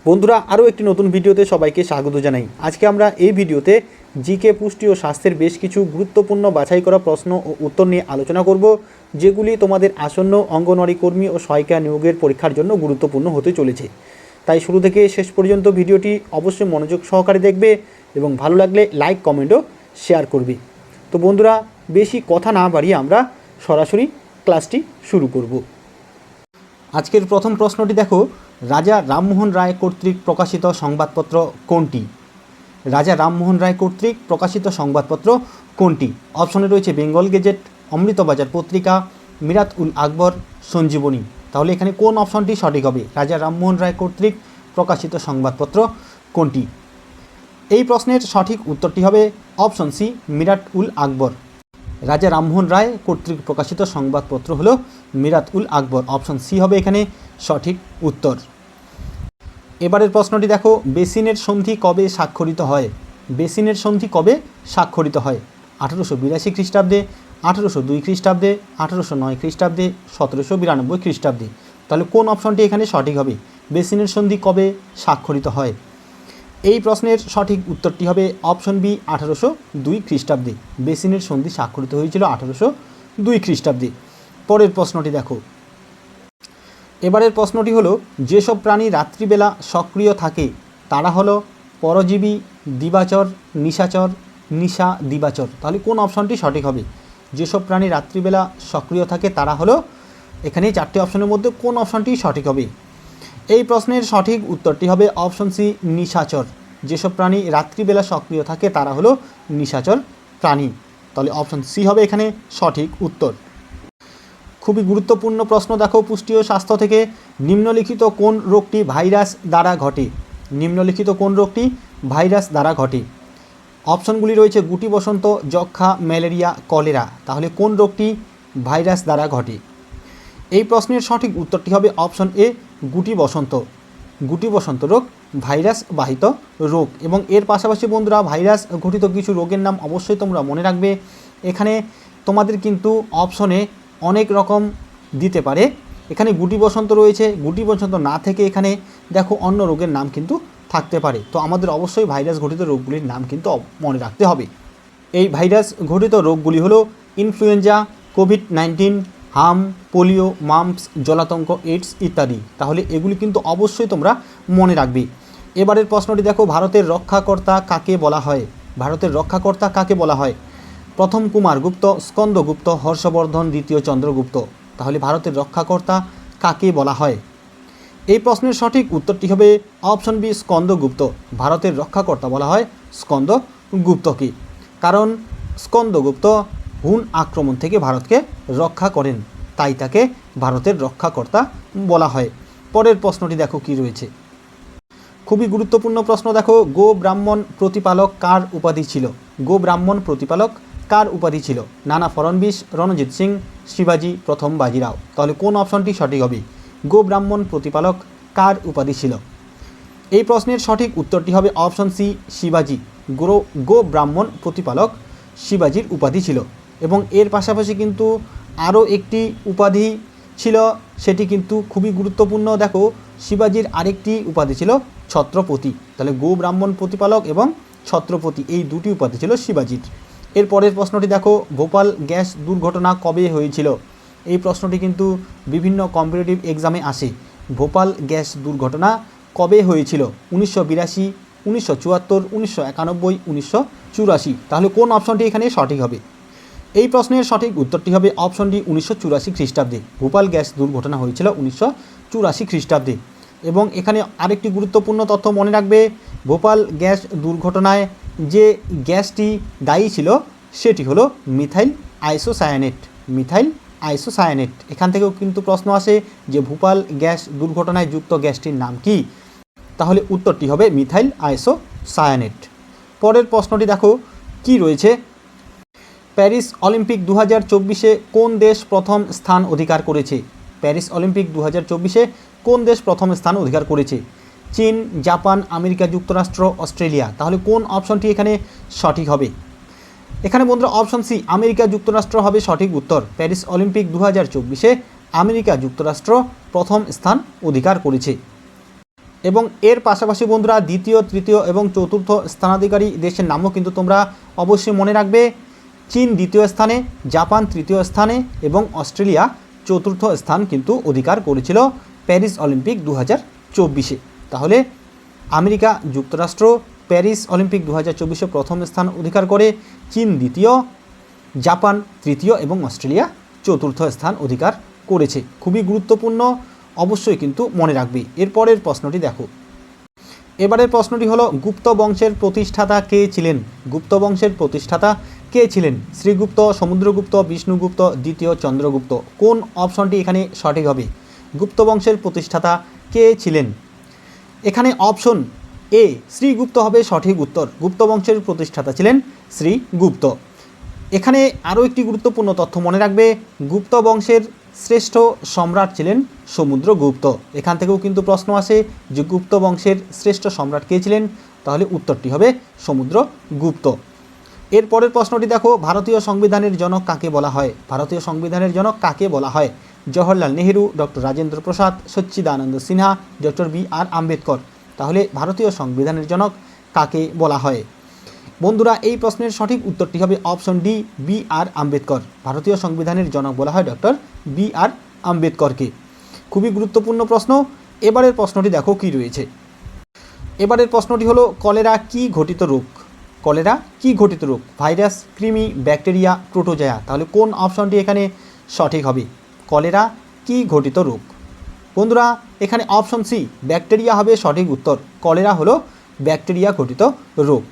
বন্ধুরা আরও একটি নতুন ভিডিওতে সবাইকে স্বাগত জানাই। আজকে আমরা এই ভিডিওতে জিকে পুষ্টি ও স্বাস্থ্যের বেশ কিছু গুরুত্বপূর্ণ বাছাই করা প্রশ্ন ও উত্তর নিয়ে আলোচনা করব, যেগুলি তোমাদের আসন্ন অঙ্গনওয়াড়ি কর্মী ও সহায়িকা নিয়োগের পরীক্ষার জন্য গুরুত্বপূর্ণ হতে চলেছে। তাই শুরু থেকে শেষ পর্যন্ত ভিডিওটি অবশ্যই মনোযোগ সহকারে দেখবে এবং ভালো লাগলে লাইক কমেন্ট ও শেয়ার করবে। তো বন্ধুরা বেশি কথা না বাড়িয়ে আমরা সরাসরি ক্লাসটি শুরু করব। আজকের প্রথম প্রশ্নটি দেখো, রাজা রামমোহন রায় কর্তৃক প্রকাশিত সংবাদপত্র কোনটি? রাজা রামমোহন রায় কর্তৃক প্রকাশিত সংবাদপত্র কোনটি? অপশনে রয়েছে বেঙ্গল গেজেট, অমৃতবাজার পত্রিকা, মিরাত উল আকবর, সঞ্জীবনী। তাহলে এখানে কোন অপশনটি সঠিক হবে? রাজা রামমোহন রায় কর্তৃক প্রকাশিত সংবাদপত্র কোনটি? এই প্রশ্নের সঠিক উত্তরটি হবে অপশন সি, মিরাত উল আকবর। রাজা রামমোহন রায় কর্তৃক প্রকাশিত সংবাদপত্র হলো মিরাত উল আকবর। অপশন সি হবে এখানে সঠিক উত্তর। এবারের প্রশ্নটি দেখো, বেসিনের সন্ধি কবে স্বাক্ষরিত হয়? বেসিনের সন্ধি কবে স্বাক্ষরিত হয়? 1882 খ্রিস্টাব্দে, 1802 খ্রিস্টাব্দে, 1809 খ্রিস্টাব্দে, 1792 খ্রিস্টাব্দে। তাহলে কোন অপশনটি এখানে সঠিক হবে? বেসিনের সন্ধি কবে স্বাক্ষরিত হয়? এই প্রশ্নের সঠিক উত্তরটি হবে অপশন বি, 1802 খ্রিস্টাব্দে। বেসিনের সন্ধি স্বাক্ষরিত হয়েছিল 1802 খ্রিস্টাব্দে। পরের প্রশ্নটি দেখো, এবারের প্রশ্নটি হলো, যেসব প্রাণী রাত্রিবেলা সক্রিয় থাকে তারা হলো পরজীবী, দিবাচর, নিশাচর, নিশা দিবাচর। তাহলে কোন অপশনটি সঠিক হবে? যেসব প্রাণী রাত্রিবেলা সক্রিয় থাকে তারা হলো, এখানে চারটি অপশনের মধ্যে কোন অপশনটি সঠিক হবে? এই প্রশ্নের সঠিক উত্তরটি হবে অপশন সি, নিশাচর। যেসব প্রাণী রাত্রিবেলা সক্রিয় থাকে তারা হলো নিশাচর প্রাণী। তাহলে অপশন সি হবে এখানে সঠিক উত্তর। খুবই গুরুত্বপূর্ণ প্রশ্ন দেখো পুষ্টি ও স্বাস্থ্য থেকে, নিম্নলিখিত কোন রোগটি ভাইরাস দ্বারা ঘটে? নিম্নলিখিত কোন রোগটি ভাইরাস দ্বারা ঘটে? অপশনগুলি রয়েছে গুটি বসন্ত, যক্ষা, ম্যালেরিয়া, কলেরা। তাহলে কোন রোগটি ভাইরাস দ্বারা ঘটে? এই প্রশ্নের সঠিক উত্তরটি হবে অপশন এ, গুটি বসন্ত। গুটি বসন্ত রোগ ভাইরাস বাহিত রোগ। এবং এর পাশাপাশি বন্ধুরা ভাইরাস ঘটিত কিছু রোগের নাম অবশ্যই তোমরা মনে রাখবে। এখানে তোমাদের কিন্তু অপশনে অনেক রকম দিতে পারে। এখানে গুটি বসন্ত রয়েছে, গুটি বসন্ত না থেকে এখানে দেখো অন্য রোগের নাম কিন্তু থাকতে পারে। তো আমাদের অবশ্যই ভাইরাস ঘটিত রোগগুলির নাম কিন্তু মনে রাখতে হবে। এই ভাইরাস ঘটিত রোগগুলি হলো ইনফ্লুয়েঞ্জা, কোভিড-19, হাম, পোলিও, মাম্পস, জলাতঙ্ক, এইডস ইত্যাদি। তাহলে এগুলি কিন্তু অবশ্যই তোমরা মনে রাখবে। এবারের প্রশ্নটি দেখো, ভারতের রক্ষাকর্তা কাকে বলা হয়? ভারতের রক্ষাকর্তা কাকে বলা হয়? প্রথম কুমারগুপ্ত, স্কন্দগুপ্ত, হর্ষবর্ধন, দ্বিতীয় চন্দ্রগুপ্ত। তাহলে ভারতের রক্ষাকর্তা কাকে বলা হয়? এই প্রশ্নের সঠিক উত্তরটি হবে অপশন বি, স্কন্দগুপ্ত। ভারতের রক্ষাকর্তা বলা হয় স্কন্দগুপ্তকে, কারণ স্কন্দগুপ্ত হুন আক্রমণ থেকে ভারতকে রক্ষা করেন, তাই তাকে ভারতের রক্ষাকর্তা বলা হয়। পরের প্রশ্নটি দেখো কি রয়েছে, খুবই গুরুত্বপূর্ণ প্রশ্ন দেখো, গো ব্রাহ্মণ প্রতিপালক কার উপাধি ছিল? গো ব্রাহ্মণ প্রতিপালক কার উপাধি ছিল? নানা ফড়নবিস, রণজিৎ সিং, শিবাজি, প্রথম বাজিরাও। তাহলে কোন অপশনটি সঠিক হবে? গো ব্রাহ্মণ প্রতিপালক কার উপাধি ছিল? এই প্রশ্নের সঠিক উত্তরটি হবে অপশন সি, শিবাজি। গো ব্রাহ্মণ প্রতিপালক শিবাজির উপাধি ছিল। এবং এর পাশাপাশি কিন্তু আরও একটি উপাধি ছিল, সেটি কিন্তু খুবই গুরুত্বপূর্ণ। দেখো শিবাজির আরেকটি উপাধি ছিল ছত্রপতি। তাহলে গো ব্রাহ্মণ প্রতিপালক এবং ছত্রপতি এই দুটি উপাধি ছিল শিবাজির। এর পরের প্রশ্নটি দেখো, ভোপাল গ্যাস দুর্ঘটনা কবে হয়েছিল? এই প্রশ্নটি কিন্তু বিভিন্ন কম্পিটিটিভ এক্সামে আসে। ভোপাল গ্যাস দুর্ঘটনা কবে হয়েছিল? 1982, 1974, 1991, 1984। তাহলে কোন অপশনটি এখানে সঠিক হবে? এই প্রশ্নের সঠিক উত্তরটি হবে অপশন ডি, 1984 খ্রিস্টাব্দে। ভোপাল গ্যাস দুর্ঘটনা হয়েছিল 1984 খ্রিস্টাব্দে। এবং এখানে আরেকটি গুরুত্বপূর্ণ তথ্য মনে রাখবে, ভোপাল গ্যাস দুর্ঘটনায় যে গ্যাসটি দায়ী ছিল সেটি হলো মিথাইল আইসোসায়ানেট। Methyl isocyanate. এখান থেকেও কিন্তু প্রশ্ন আসে যে ভোপাল গ্যাস দুর্ঘটনায় যুক্ত গ্যাসটির নাম কি? তাহলে উত্তরটি হবে মিথাইল আইসোসায়ানেট। পরের প্রশ্নটি দেখো কি রয়েছে, প্যারিস অলিম্পিক 2024-এ কোন দেশ প্রথম স্থান অধিকার করেছে? প্যারিস অলিম্পিক 2024-এ কোন দেশ প্রথম স্থান অধিকার করেছে? চীন, জাপান, আমেরিকা যুক্তরাষ্ট্র, অস্ট্রেলিয়া। তাহলে কোন অপশনটি এখানে সঠিক হবে? এখানে বন্ধুরা অপশন সি, আমেরিকা যুক্তরাষ্ট্র হবে সঠিক উত্তর। প্যারিস অলিম্পিক 2024-এ আমেরিকা যুক্তরাষ্ট্র প্রথম স্থান অধিকার করেছে। এবং এর পাশাপাশি বন্ধুরা দ্বিতীয়, তৃতীয় এবং চতুর্থ স্থানাধিকারী দেশের নামও কিন্তু তোমরা অবশ্যই মনে রাখবে। চীন দ্বিতীয় স্থানে, জাপান তৃতীয় স্থানে এবং অস্ট্রেলিয়া চতুর্থ স্থান কিন্তু অধিকার করেছিল প্যারিস অলিম্পিক 2024-এ। তাহলে আমেরিকা যুক্তরাষ্ট্র প্যারিস অলিম্পিক 2024-এ প্রথম স্থান অধিকার করে, চীন দ্বিতীয়, জাপান তৃতীয় এবং অস্ট্রেলিয়া চতুর্থ স্থান অধিকার করেছে। খুবই গুরুত্বপূর্ণ, অবশ্যই কিন্তু মনে রাখবে। এরপরের প্রশ্নটি দেখো। এবারের প্রশ্নটি হলো গুপ্ত বংশের প্রতিষ্ঠাতা কে ছিলেন? গুপ্ত বংশের প্রতিষ্ঠাতা কে ছিলেন? শ্রীগুপ্ত, সমুদ্রগুপ্ত, বিষ্ণুগুপ্ত, দ্বিতীয় চন্দ্রগুপ্ত। কোন অপশনটি এখানে সঠিক হবে? গুপ্ত বংশের প্রতিষ্ঠাতা কে ছিলেন? এখানে অপশন এ শ্রীগুপ্ত হবে সঠিক উত্তর। গুপ্ত বংশের প্রতিষ্ঠাতা ছিলেন শ্রীগুপ্ত। এখানে আরও একটি গুরুত্বপূর্ণ তথ্য মনে রাখবে, গুপ্ত বংশের শ্রেষ্ঠ সম্রাট ছিলেন সমুদ্রগুপ্ত। এখান থেকেও কিন্তু প্রশ্ন আসে যে গুপ্ত বংশের শ্রেষ্ঠ সম্রাট কে ছিলেন, তাহলে উত্তরটি হবে সমুদ্রগুপ্ত। এর পরের প্রশ্নটি দেখো, ভারতীয় সংবিধানের জনক কাকে বলা হয়? ভারতীয় সংবিধানের জনক কাকে বলা হয়? জওহরলাল নেহেরু, ডক্টর রাজেন্দ্র প্রসাদ, সচ্চিদানন্দ সিনহা, ডক্টর বি.আর. আম্বেদকর। তাহলে ভারতীয় সংবিধানের জনক কাকে বলা হয়? বন্ধুরা এই প্রশ্নের সঠিক উত্তরটি হবে অপশন ডি, বি.আর. আম্বেদকর। ভারতীয় সংবিধানের জনক বলা হয় ডক্টর বি.আর. আম্বেদকরকে। খুবই গুরুত্বপূর্ণ প্রশ্ন। এবারের প্রশ্নটি দেখো কি রয়েছে। এবারের প্রশ্নটি হলো কলেরা কি ঘটিত রোগ? কলেরা কি ঘটিত রোগ? ভাইরাস, কৃমি, ব্যাকটেরিয়া, প্রোটোজোয়া। তাহলে কোন অপশনটি এখানে সঠিক হবে? কলেরা কি ঘটিত রোগ? বন্ধুরা এখানে অপশন সি ব্যাকটেরিয়া হবে সঠিক উত্তর। কলেরা হলো ব্যাকটেরিয়া ঘটিত রোগ।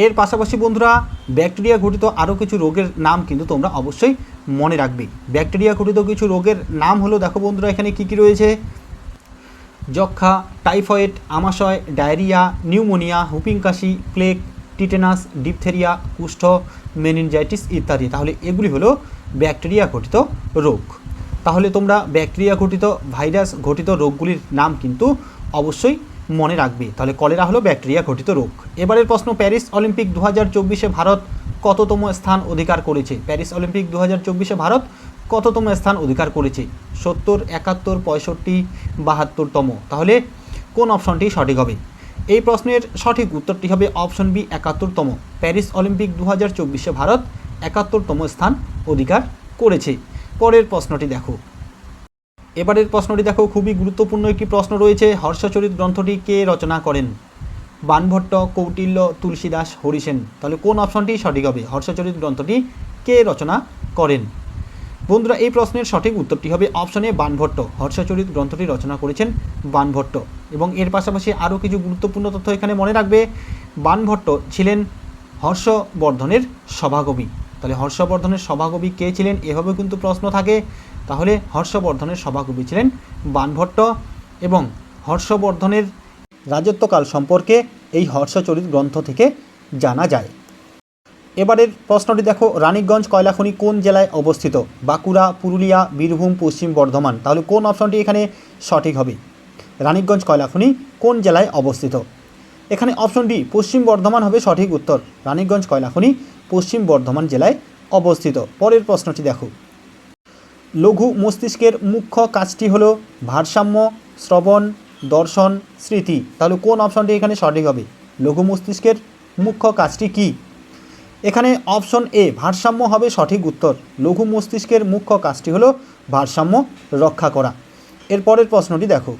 এর পাশাপাশি বন্ধুরা ব্যাকটেরিয়া ঘটিত আরও কিছু রোগের নাম কিন্তু তোমরা অবশ্যই মনে রাখবে। ব্যাকটেরিয়া ঘটিত কিছু রোগের নাম হলো, দেখো বন্ধুরা এখানে কী কী রয়েছে: যক্ষা, টাইফয়েড, আমাশয়, ডায়রিয়া, নিউমোনিয়া, হুপিং কাশি, প্লেগ, টিটেনাস, ডিপথেরিয়া, কুষ্ঠ, মেনিনজাইটিস ইত্যাদি। তাহলে এগুলি হলো ব্যাকটেরিয়া ঘটিত রোগ। তাহলে তোমরা ব্যাকটেরিয়া ঘটিত, ভাইরাস ঘটিত রোগগুলির নাম কিন্তু অবশ্যই মনে রাখবে। তাহলে কলেরা হলো ব্যাকটেরিয়া ঘটিত রোগ। এবারের প্রশ্ন, প্যারিস অলিম্পিক 2024-এ ভারত কততম স্থান অধিকার করেছে? প্যারিস অলিম্পিক 2024-এ ভারত কততম স্থান অধিকার করেছে? 70, 71, 65, 72তম। তাহলে কোন অপশনটি সঠিক হবে? এই প্রশ্নের সঠিক উত্তরটি হবে অপশন বি, 71তম। প্যারিস অলিম্পিক 2024-এ ভারত 71তম স্থান অধিকার করেছে। পরের প্রশ্নটি দেখো। এবারের প্রশ্নটি দেখো, খুবই গুরুত্বপূর্ণ একটি প্রশ্ন রয়েছে। হর্ষচরিত গ্রন্থটি কে রচনা করেন? বাণভট্ট, কৌটিল্য, তুলসীদাস, হরিসেন। তাহলে কোন অপশনটি সঠিক হবে? হর্ষচরিত গ্রন্থটি কে রচনা করেন? বন্ধুরা এই প্রশ্নের সঠিক উত্তরটি হবে অপশনে বাণভট্ট। হর্ষচরিত গ্রন্থটি রচনা করেছেন বাণভট্ট। এবং এর পাশাপাশি আরও কিছু গুরুত্বপূর্ণ তথ্য এখানে মনে রাখবে। বাণভট্ট ছিলেন হর্ষবর্ধনের সভাকবি। তাহলে হর্ষবর্ধনের সভাকবি কে ছিলেন, এভাবেও কিন্তু প্রশ্ন থাকে। তাহলে হর্ষবর্ধনের সভাকবি ছিলেন বাণভট্ট। এবং হর্ষবর্ধনের রাজত্বকাল সম্পর্কে এই হর্ষচরিত গ্রন্থ থেকে জানা যায়। এবারের প্রশ্নটি দেখো, রানীগঞ্জ কয়লাখনি কোন জেলায় অবস্থিত? বাঁকুড়া, পুরুলিয়া, বীরভূম, পশ্চিম বর্ধমান। তাহলে কোন অপশনটি এখানে সঠিক হবে? রানীগঞ্জ কয়লাখনি কোন জেলায় অবস্থিত? এখানে অপশন ডি পশ্চিম বর্ধমান হবে সঠিক উত্তর। রানীগঞ্জ কয়লাখনি পশ্চিম বর্ধমান জেলায় অবস্থিত। পরের প্রশ্নটি দেখো, লঘু মস্তিষ্কের মুখ্য কাজটি হলো ভারসাম্য, শ্রবণ, দর্শন, স্মৃতি। তাহলে কোন অপশনটি এখানে সঠিক হবে? লঘু মস্তিষ্কের মুখ্য কাজটি কি? এখানে অপশন এ ভারসাম্য হবে সঠিক উত্তর। লঘু মস্তিষ্কের মুখ্য কাজটি হলো ভারসাম্য রক্ষা করা। এরপরের প্রশ্নটি দেখো,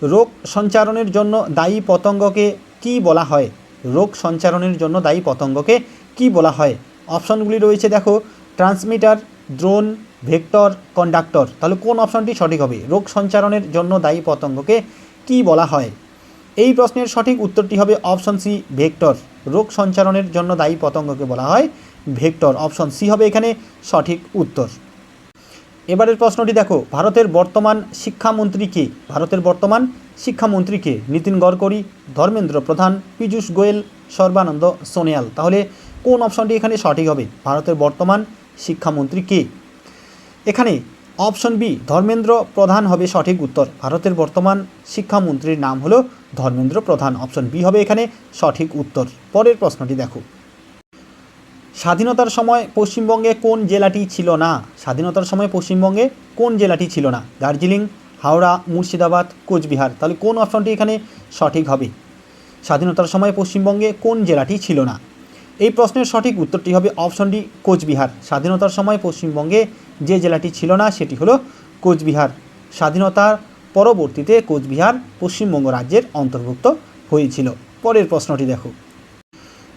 রোগ সঞ্চারণের জন্য দায়ী পতঙ্গকে কি বলা হয়? রোগ সঞ্চারণের জন্য দায়ী পতঙ্গকে কি বলা হয়? অপশনগুলি রয়েছে দেখো, ট্রান্সমিটার, ড্রোন, ভেক্টর, কন্ডাক্টর। তাহলে কোন অপশনটি সঠিক হবে? রোগ সঞ্চারণের জন্য দায়ী পতঙ্গকে কি বলা হয়? এই প্রশ্নের সঠিক উত্তরটি হবে অপশন সি, ভেক্টর। রোগ সঞ্চারণের জন্য দায়ী পতঙ্গকে বলা হয় ভেক্টর। অপশন সি হবে এখানে সঠিক উত্তর। এবারের প্রশ্নটি দেখো, ভারতের বর্তমান শিক্ষামন্ত্রী কে? ভারতের বর্তমান শিক্ষামন্ত্রী কে? নীতিন গডকরি, ধর্মেন্দ্র প্রধান, পীযূষ গোয়েল, সর্বানন্দ সোনোয়াল। তাহলে কোন অপশনটি এখানে সঠিক হবে? ভারতের বর্তমান শিক্ষামন্ত্রী কে? এখানে অপশন বি ধর্মেন্দ্র প্রধান হবে সঠিক উত্তর। ভারতের বর্তমান শিক্ষামন্ত্রীর নাম হলো ধর্মেন্দ্র প্রধান। অপশন বি হবে এখানে সঠিক উত্তর। পরের প্রশ্নটি দেখো, স্বাধীনতার সময় পশ্চিমবঙ্গে কোন জেলাটি ছিল না? স্বাধীনতার সময় পশ্চিমবঙ্গে কোন জেলাটি ছিল না? দার্জিলিং, হাওড়া, মুর্শিদাবাদ, কোচবিহার। তাহলে কোন অপশনটি এখানে সঠিক হবে? স্বাধীনতার সময় পশ্চিমবঙ্গে কোন জেলাটি ছিল না? এই প্রশ্নের সঠিক উত্তরটি হবে অপশন ডি, কোচবিহার। স্বাধীনতার সময় পশ্চিমবঙ্গে যে জেলাটি ছিল না সেটি হলো কোচবিহার। স্বাধীনতার পরবর্তীতে কোচবিহার পশ্চিমবঙ্গ রাজ্যের অন্তর্ভুক্ত হয়েছিল। পরের প্রশ্নটি দেখো।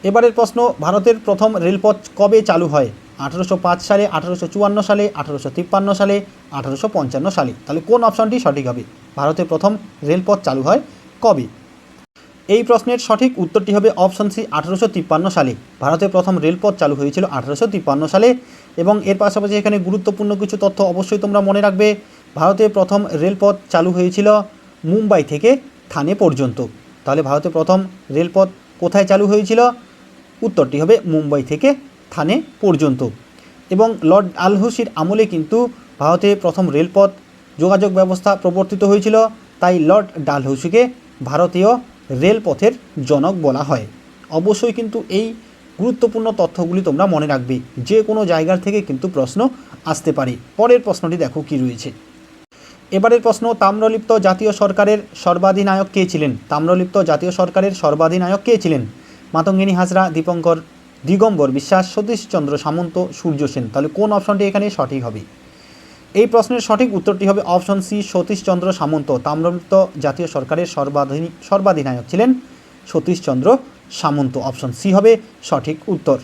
এবারের প্রশ্ন, ভারতের প্রথম রেলপথ কবে চালু হয়? 1805 সালে, 1854 সালে, 1853 সালে, 1855 সালে। তাহলে কোন অপশনটি সঠিক হবে? ভারতের প্রথম রেলপথ চালু হয় কবে? এই প্রশ্নের সঠিক উত্তরটি হবে অপশন সি, 1853 সালে। ভারতের প্রথম রেলপথ চালু হয়েছিল 1853 সালে। এবং এর পাশাপাশি এখানে গুরুত্বপূর্ণ কিছু তথ্য অবশ্যই তোমরা মনে রাখবে। ভারতের প্রথম রেলপথ চালু হয়েছিল মুম্বাই থেকে থানে পর্যন্ত। তাহলে ভারতের প্রথম রেলপথ কোথায় চালু হয়েছিল? উত্তরটি হবে মুম্বাই থেকে থানে পর্যন্ত। এবং লর্ড ডালহৌসির আমলে কিন্তু ভারতে প্রথম রেলপথ যোগাযোগ ব্যবস্থা প্রবর্তিত হয়েছিল। তাই লর্ড ডালহৌসিকে ভারতীয় রেলপথের জনক বলা হয়। অবশ্যই কিন্তু এই গুরুত্বপূর্ণ তথ্যগুলি তোমরা মনে রাখবে, যে কোনো জায়গার থেকে কিন্তু প্রশ্ন আসতে পারে। পরের প্রশ্নটি দেখো কি রয়েছে। এবারের প্রশ্ন, তাম্রলিপ্ত জাতীয় সরকারের সর্বাধিনায়ক কে ছিলেন? তাম্রলিপ্ত জাতীয় সরকারের সর্বাধিনায়ক কে ছিলেন? মাতঙ্গিনী হাজরা, দিগম্বর বিশ্বাস, সতীশচন্দ্র সামন্ত, সূর্য সেন। তাহলে কোন অপশনটি এখানে সঠিক হবে? এই প্রশ্নের সঠিক উত্তরটি হবে অপশন সি, সতীশচন্দ্র সামন্ত। তাম্রলিপ্ত জাতীয় সরকারের সর্বাধিনায়ক ছিলেন সতীশচন্দ্র সামন্ত। অপশন সি হবে সঠিক উত্তর।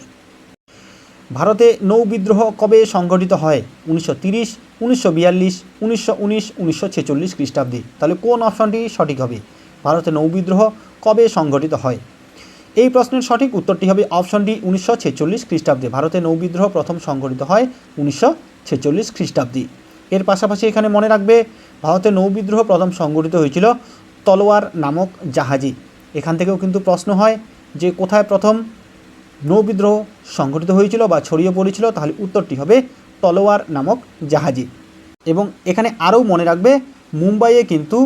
ভারতে নৌ বিদ্রোহ কবে সংঘটিত হয়? 1930, 1942, 1919, 1946 খ্রিস্টাব্দে। তাহলে কোন অপশনটি সঠিক হবে? ভারতে নৌ বিদ্রোহ কবে সংঘটিত হয়? এই প্রশ্নের সঠিক উত্তরটি হবে অপশন ডি, 1946 খ্রিস্টাব্দে। ভারতে নৌ বিদ্রোহ প্রথম সংঘটিত হয় 1946 খ্রিস্টাব্দে। এর পাশাপাশি এখানে মনে রাখবে, ভারতে নৌ বিদ্রোহ প্রথম সংঘটিত হয়েছিল তলোয়ার নামক জাহাজে। এখান থেকেও কিন্তু প্রশ্ন হয় যে কোথায় প্রথম নৌ বিদ্রোহ সংঘটিত হয়েছিল বা ছড়িয়ে পড়েছিল? তাহলে উত্তরটি হবে তলোয়ার নামক জাহাজে। এবং এখানে আরও মনে রাখবে, মুম্বাইয়ে কিন্তু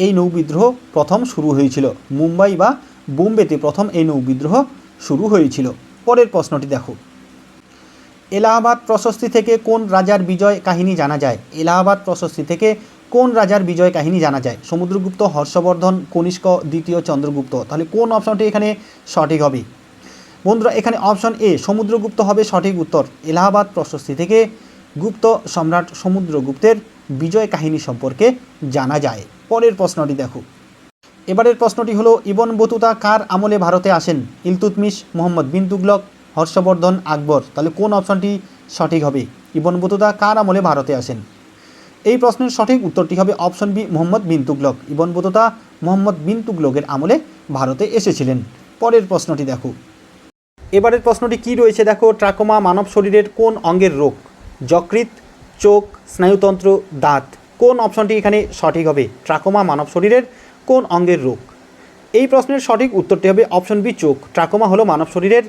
এই নৌ বিদ্রোহ প্রথম শুরু হয়েছিল। মুম্বাই বা বোম্বেতে প্রথম এই নৌ বিদ্রোহ শুরু হয়েছিল। পরের প্রশ্নটি দেখো। এলাহাবাদ প্রশস্তি থেকে কোন রাজার বিজয় কাহিনী জানা যায়? এলাহাবাদ প্রশস্তি থেকে কোন রাজার বিজয় কাহিনী জানা যায়? সমুদ্রগুপ্ত, হর্ষবর্ধন, কনিষ্ক, দ্বিতীয় চন্দ্রগুপ্ত। তাহলে কোন অপশনটি এখানে সঠিক হবে? বন্ধুরা, এখানে অপশন এ সমুদ্রগুপ্ত হবে সঠিক উত্তর। এলাহাবাদ প্রশস্তি থেকে গুপ্ত সম্রাট সমুদ্রগুপ্তের বিজয় কাহিনী সম্পর্কে জানা যায়। পরের প্রশ্নটি দেখো। এবারের প্রশ্নটি হলো, ইবন বতুতা কার আমলে ভারতে আসেন? ইলতুৎমিশ, মোহাম্মদ বিন তুগলক, হর্ষবর্ধন, আকবর। তাহলে কোন অপশনটি সঠিক হবে? ইবন বতুতা কার আমলে ভারতে আসেন? এই প্রশ্নের সঠিক উত্তরটি হবে option B, Mohammad bin Tughlaq. Ibn Battuta Mohammad বিন তুগলকের আমলে ভারতে এসেছিলেন। পরের প্রশ্নটি দেখো। এবারের প্রশ্নটি কি রয়েছে দেখো। ট্রাকোমা মানব শরীরের কোন অঙ্গের রোগ? যকৃৎ, চোখ, স্নায়ুতন্ত্র, দাঁত। কোন অপশনটি এখানে সঠিক হবে? ট্রাকোমা মানব শরীরের কোন অঙ্গের রোগ? এই প্রশ্নের সঠিক উত্তরটি হবে অপশন বি, চোখ। ট্রাকোমা হলো মানব শরীরের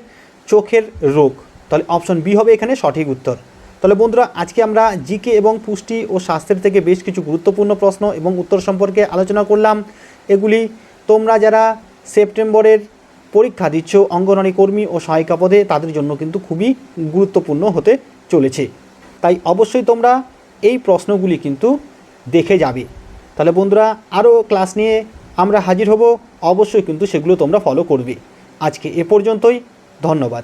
চোখের রোগ। তাহলে অপশন বি হবে এখানে সঠিক উত্তর। তাহলে বন্ধুরা, আজকে আমরা জিকে এবং পুষ্টি ও স্বাস্থ্যের থেকে বেশ কিছু গুরুত্বপূর্ণ প্রশ্ন এবং উত্তর সম্পর্কে আলোচনা করলাম। এগুলি তোমরা যারা সেপ্টেম্বরের পরীক্ষা দিচ্ছ অঙ্গনওয়াড়ি কর্মী ও সহায়িকা পদে, তাদের জন্য কিন্তু খুবই গুরুত্বপূর্ণ হতে চলেছে। তাই অবশ্যই তোমরা এই প্রশ্নগুলি কিন্তু দেখে যাবে। তাহলে বন্ধুরা, আরও ক্লাস নিয়ে আমরা হাজির হব। অবশ্যই কিন্তু সেগুলো তোমরা ফলো করবে। আজকে এ পর্যন্তই। ধন্যবাদ।